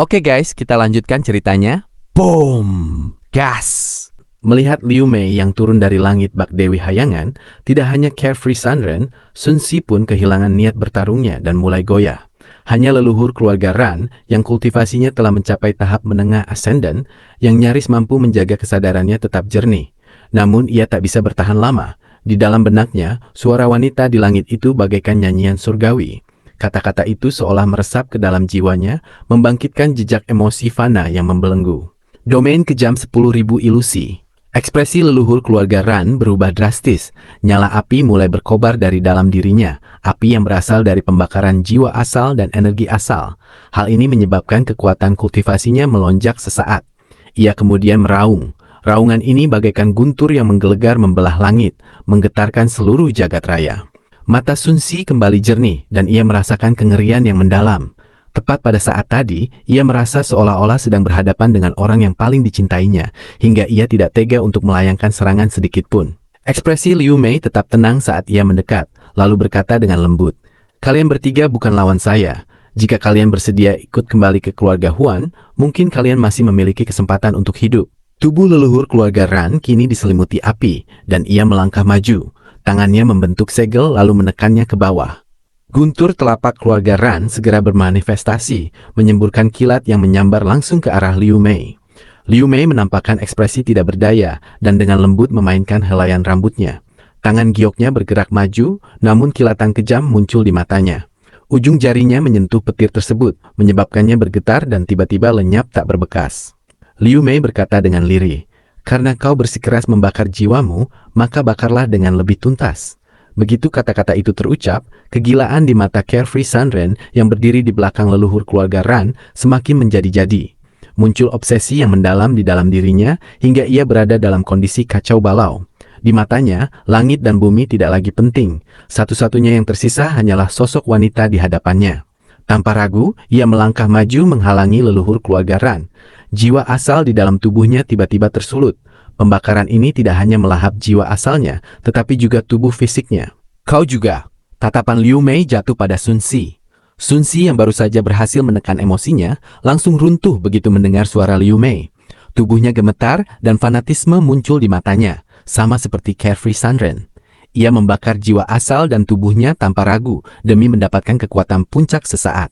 Oke guys, kita lanjutkan ceritanya. Boom! Gas! Melihat Liu Mei yang turun dari langit bak Dewi Hayangan, tidak hanya Carefree Sunren, Sun Si pun kehilangan niat bertarungnya dan mulai goyah. Hanya leluhur keluarga Ran yang kultivasinya telah mencapai tahap menengah ascendant yang nyaris mampu menjaga kesadarannya tetap jernih. Namun ia tak bisa bertahan lama. Di dalam benaknya, suara wanita di langit itu bagaikan nyanyian surgawi. Kata-kata itu seolah meresap ke dalam jiwanya, membangkitkan jejak emosi fana yang membelenggu. Domain kejam 10.000 ilusi. Ekspresi leluhur keluarga Ran berubah drastis. Nyala api mulai berkobar dari dalam dirinya, api yang berasal dari pembakaran jiwa asal dan energi asal. Hal ini menyebabkan kekuatan kultivasinya melonjak sesaat. Ia kemudian meraung. Raungan ini bagaikan guntur yang menggelegar membelah langit, menggetarkan seluruh jagat raya. Mata Sun Si kembali jernih dan ia merasakan kengerian yang mendalam. Tepat pada saat tadi, ia merasa seolah-olah sedang berhadapan dengan orang yang paling dicintainya, hingga ia tidak tega untuk melayangkan serangan sedikit pun. Ekspresi Liu Mei tetap tenang saat ia mendekat, lalu berkata dengan lembut, "Kalian bertiga bukan lawan saya. Jika kalian bersedia ikut kembali ke keluarga Huan, mungkin kalian masih memiliki kesempatan untuk hidup." Tubuh leluhur keluarga Ran kini diselimuti api, dan ia melangkah maju. Tangannya membentuk segel lalu menekannya ke bawah. Guntur telapak keluarga Ran segera bermanifestasi, menyemburkan kilat yang menyambar langsung ke arah Liu Mei. Liu Mei menampakkan ekspresi tidak berdaya dan dengan lembut memainkan helaian rambutnya. Tangan gioknya bergerak maju, namun kilatan kejam muncul di matanya. Ujung jarinya menyentuh petir tersebut, menyebabkannya bergetar dan tiba-tiba lenyap tak berbekas. Liu Mei berkata dengan lirih, "Karena kau bersikeras membakar jiwamu, maka bakarlah dengan lebih tuntas." Begitu kata-kata itu terucap, kegilaan di mata Carefree Sunren yang berdiri di belakang leluhur keluarga Ran semakin menjadi-jadi. Muncul obsesi yang mendalam di dalam dirinya hingga ia berada dalam kondisi kacau balau. Di matanya, langit dan bumi tidak lagi penting. Satu-satunya yang tersisa hanyalah sosok wanita di hadapannya. Tanpa ragu, ia melangkah maju menghalangi leluhur keluarga Ran. Jiwa asal di dalam tubuhnya tiba-tiba tersulut. Pembakaran ini tidak hanya melahap jiwa asalnya, tetapi juga tubuh fisiknya. "Kau juga." Tatapan Liu Mei jatuh pada Sun Si. Sun Si yang baru saja berhasil menekan emosinya, langsung runtuh begitu mendengar suara Liu Mei. Tubuhnya gemetar dan fanatisme muncul di matanya, sama seperti Carefree Sunren. Ia membakar jiwa asal dan tubuhnya tanpa ragu demi mendapatkan kekuatan puncak sesaat.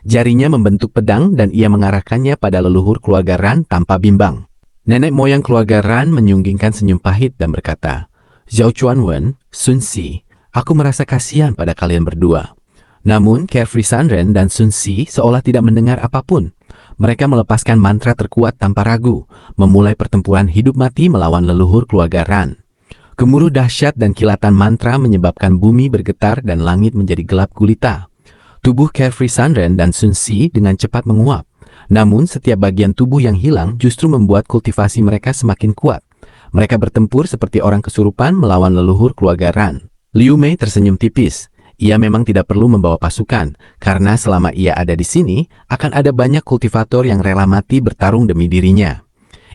Jarinya membentuk pedang dan ia mengarahkannya pada leluhur keluarga Ran tanpa bimbang. Nenek moyang keluarga Ran menyunggingkan senyum pahit dan berkata, "Zhao Chuanwen, Sun Si, aku merasa kasihan pada kalian berdua." Namun, Carefree Sunren dan Sun Si seolah tidak mendengar apapun. Mereka melepaskan mantra terkuat tanpa ragu, memulai pertempuran hidup mati melawan leluhur keluarga Ran. Gemuruh dahsyat dan kilatan mantra menyebabkan bumi bergetar dan langit menjadi gelap gulita. Tubuh Carefree Sunren dan Sun Si dengan cepat menguap. Namun, setiap bagian tubuh yang hilang justru membuat kultivasi mereka semakin kuat. Mereka bertempur seperti orang kesurupan melawan leluhur keluarga Ran. Liu Mei tersenyum tipis. Ia memang tidak perlu membawa pasukan, karena selama ia ada di sini, akan ada banyak kultivator yang rela mati bertarung demi dirinya.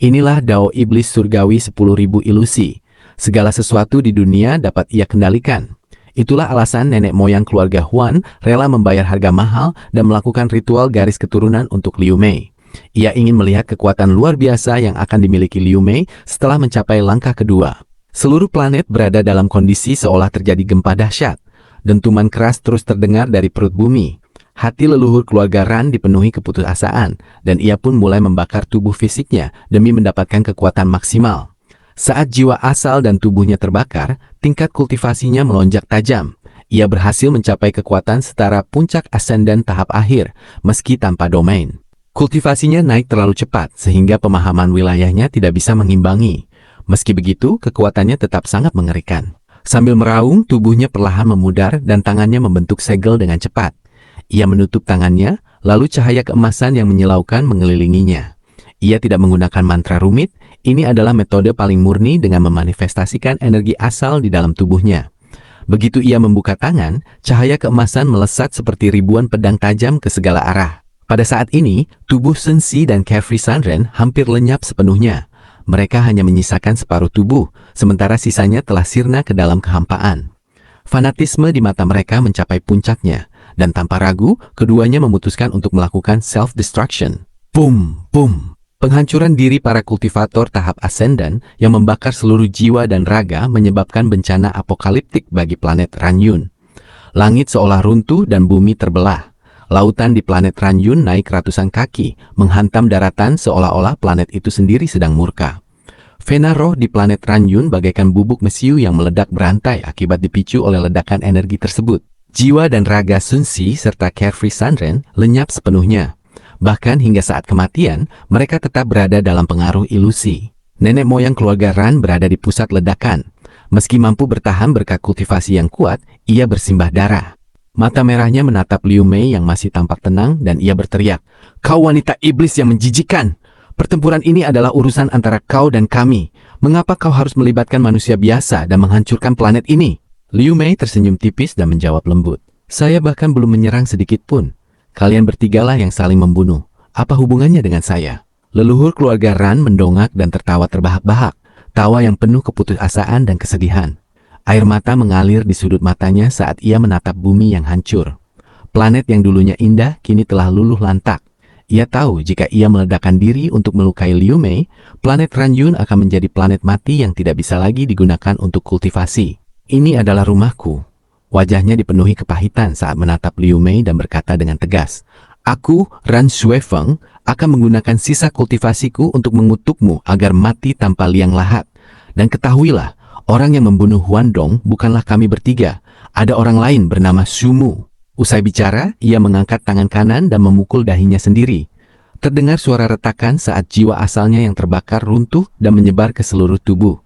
Inilah Dao Iblis Surgawi 10.000 ilusi. Segala sesuatu di dunia dapat ia kendalikan. Itulah alasan nenek moyang keluarga Huan rela membayar harga mahal dan melakukan ritual garis keturunan untuk Liu Mei. Ia ingin melihat kekuatan luar biasa yang akan dimiliki Liu Mei setelah mencapai langkah kedua. Seluruh planet berada dalam kondisi seolah terjadi gempa dahsyat. Dentuman keras terus terdengar dari perut bumi. Hati leluhur keluarga Ran dipenuhi keputusasaan, dan ia pun mulai membakar tubuh fisiknya demi mendapatkan kekuatan maksimal. Saat jiwa asal dan tubuhnya terbakar, tingkat kultivasinya melonjak tajam. Ia berhasil mencapai kekuatan setara puncak ascendant tahap akhir, meski tanpa domain. Kultivasinya naik terlalu cepat, sehingga pemahaman wilayahnya tidak bisa mengimbangi. Meski begitu, kekuatannya tetap sangat mengerikan. Sambil meraung, tubuhnya perlahan memudar dan tangannya membentuk segel dengan cepat. Ia menutup tangannya, lalu cahaya keemasan yang menyilaukan mengelilinginya. Ia tidak menggunakan mantra rumit, ini adalah metode paling murni dengan memanifestasikan energi asal di dalam tubuhnya. Begitu ia membuka tangan, cahaya keemasan melesat seperti ribuan pedang tajam ke segala arah. Pada saat ini, tubuh Sun Si dan Carefree Sunren hampir lenyap sepenuhnya. Mereka hanya menyisakan separuh tubuh, sementara sisanya telah sirna ke dalam kehampaan. Fanatisme di mata mereka mencapai puncaknya, dan tanpa ragu, keduanya memutuskan untuk melakukan self-destruction. Boom, boom. Penghancuran diri para kultivator tahap ascendant yang membakar seluruh jiwa dan raga menyebabkan bencana apokaliptik bagi planet Ranyun. Langit seolah runtuh dan bumi terbelah. Lautan di planet Ranyun naik ratusan kaki, menghantam daratan seolah-olah planet itu sendiri sedang murka. Vena roh di planet Ranyun bagaikan bubuk mesiu yang meledak berantai akibat dipicu oleh ledakan energi tersebut. Jiwa dan raga Sun Si serta Carefree Sunren lenyap sepenuhnya. Bahkan hingga saat kematian, mereka tetap berada dalam pengaruh ilusi. Nenek moyang keluarga Ran berada di pusat ledakan. Meski mampu bertahan berkat kultivasi yang kuat, ia bersimbah darah. Mata merahnya menatap Liu Mei yang masih tampak tenang dan ia berteriak, "Kau wanita iblis yang menjijikan! Pertempuran ini adalah urusan antara kau dan kami. Mengapa kau harus melibatkan manusia biasa dan menghancurkan planet ini?" Liu Mei tersenyum tipis dan menjawab lembut, "Saya bahkan belum menyerang sedikit pun. Kalian bertigalah yang saling membunuh. Apa hubungannya dengan saya?" Leluhur keluarga Ran mendongak dan tertawa terbahak-bahak. Tawa yang penuh keputusasaan dan kesedihan. Air mata mengalir di sudut matanya saat ia menatap bumi yang hancur. Planet yang dulunya indah kini telah luluh lantak. Ia tahu jika ia meledakkan diri untuk melukai Liu Mei, planet Ranyun akan menjadi planet mati yang tidak bisa lagi digunakan untuk kultivasi. "Ini adalah rumahku." Wajahnya dipenuhi kepahitan saat menatap Liu Mei dan berkata dengan tegas, "Aku, Ran Xuefeng, akan menggunakan sisa kultivasiku untuk mengutukmu agar mati tanpa liang lahat. Dan ketahuilah, orang yang membunuh Huan Dong bukanlah kami bertiga. Ada orang lain bernama Sumu." Usai bicara, ia mengangkat tangan kanan dan memukul dahinya sendiri. Terdengar suara retakan saat jiwa asalnya yang terbakar runtuh dan menyebar ke seluruh tubuh.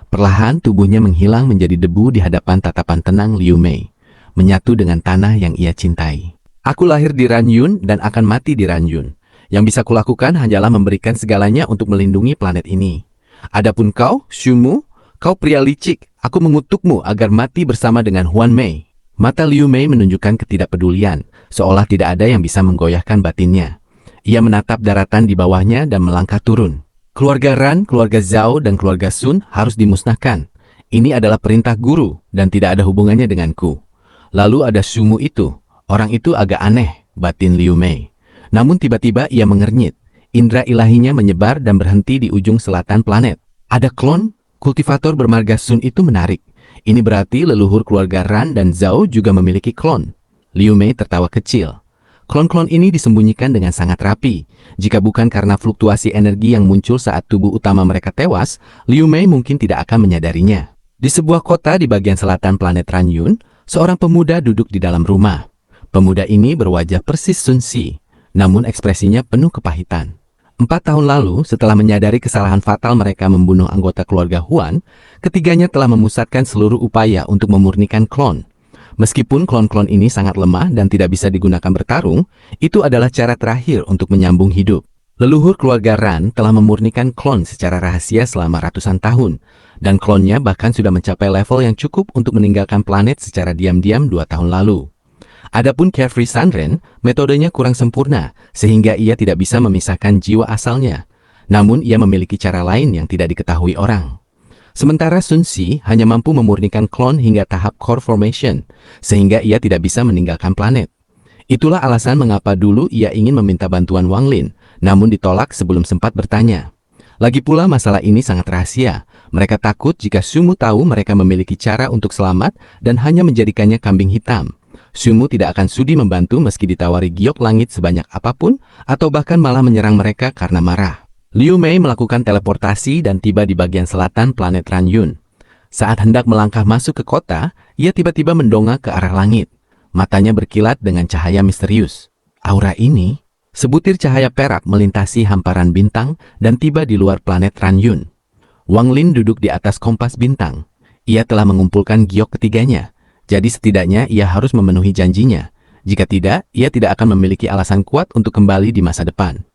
Perlahan tubuhnya menghilang menjadi debu di hadapan tatapan tenang Liu Mei, menyatu dengan tanah yang ia cintai. "Aku lahir di Ranyun dan akan mati di Ranyun. Yang bisa kulakukan hanyalah memberikan segalanya untuk melindungi planet ini. Adapun kau, Sumu, kau pria licik, aku mengutukmu agar mati bersama dengan Huan Mei." Mata Liu Mei menunjukkan ketidakpedulian, seolah tidak ada yang bisa menggoyahkan batinnya. Ia menatap daratan di bawahnya dan melangkah turun. "Keluarga Ran, keluarga Zhao, dan keluarga Sun harus dimusnahkan. Ini adalah perintah guru dan tidak ada hubungannya denganku." Lalu ada Sumu itu. Orang itu agak aneh, batin Liu Mei. Namun tiba-tiba ia mengernyit. Indra ilahinya menyebar dan berhenti di ujung selatan planet. "Ada klon?" Kultivator bermarga Sun itu menarik. "Ini berarti leluhur keluarga Ran dan Zhao juga memiliki klon." Liu Mei tertawa kecil. Klon-klon ini disembunyikan dengan sangat rapi. Jika bukan karena fluktuasi energi yang muncul saat tubuh utama mereka tewas, Liu Mei mungkin tidak akan menyadarinya. Di sebuah kota di bagian selatan planet Ranyun, seorang pemuda duduk di dalam rumah. Pemuda ini berwajah persis Sun Si, namun ekspresinya penuh kepahitan. 4 tahun lalu, setelah menyadari kesalahan fatal mereka membunuh anggota keluarga Huan, ketiganya telah memusatkan seluruh upaya untuk memurnikan klon. Meskipun klon-klon ini sangat lemah dan tidak bisa digunakan bertarung, itu adalah cara terakhir untuk menyambung hidup. Leluhur keluarga Ran telah memurnikan klon secara rahasia selama ratusan tahun, dan klonnya bahkan sudah mencapai level yang cukup untuk meninggalkan planet secara diam-diam 2 tahun lalu. Adapun Carefree Sunren, metodenya kurang sempurna, sehingga ia tidak bisa memisahkan jiwa asalnya. Namun ia memiliki cara lain yang tidak diketahui orang. Sementara Sun Si hanya mampu memurnikan klon hingga tahap core formation, sehingga ia tidak bisa meninggalkan planet. Itulah alasan mengapa dulu ia ingin meminta bantuan Wang Lin, namun ditolak sebelum sempat bertanya. Lagi pula masalah ini sangat rahasia. Mereka takut jika Sumu tahu mereka memiliki cara untuk selamat dan hanya menjadikannya kambing hitam. Sumu tidak akan sudi membantu meski ditawari giok langit sebanyak apapun, atau bahkan malah menyerang mereka karena marah. Liu Mei melakukan teleportasi dan tiba di bagian selatan planet Ranyun. Saat hendak melangkah masuk ke kota, ia tiba-tiba mendongak ke arah langit. Matanya berkilat dengan cahaya misterius. Aura ini, sebutir cahaya perak melintasi hamparan bintang dan tiba di luar planet Ranyun. Wang Lin duduk di atas kompas bintang. Ia telah mengumpulkan giok ketiganya, jadi setidaknya ia harus memenuhi janjinya. Jika tidak, ia tidak akan memiliki alasan kuat untuk kembali di masa depan.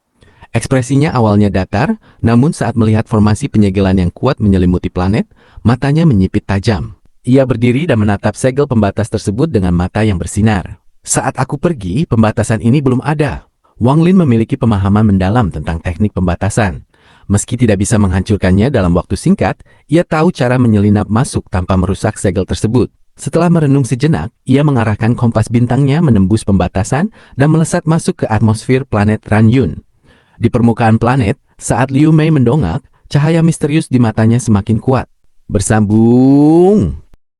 Ekspresinya awalnya datar, namun saat melihat formasi penyegelan yang kuat menyelimuti planet, matanya menyipit tajam. Ia berdiri dan menatap segel pembatas tersebut dengan mata yang bersinar. "Saat aku pergi, pembatasan ini belum ada." Wang Lin memiliki pemahaman mendalam tentang teknik pembatasan. Meski tidak bisa menghancurkannya dalam waktu singkat, ia tahu cara menyelinap masuk tanpa merusak segel tersebut. Setelah merenung sejenak, ia mengarahkan kompas bintangnya menembus pembatasan dan melesat masuk ke atmosfer planet Ranyun. Di permukaan planet, saat Liu Mei mendongak, cahaya misterius di matanya semakin kuat. Bersambung.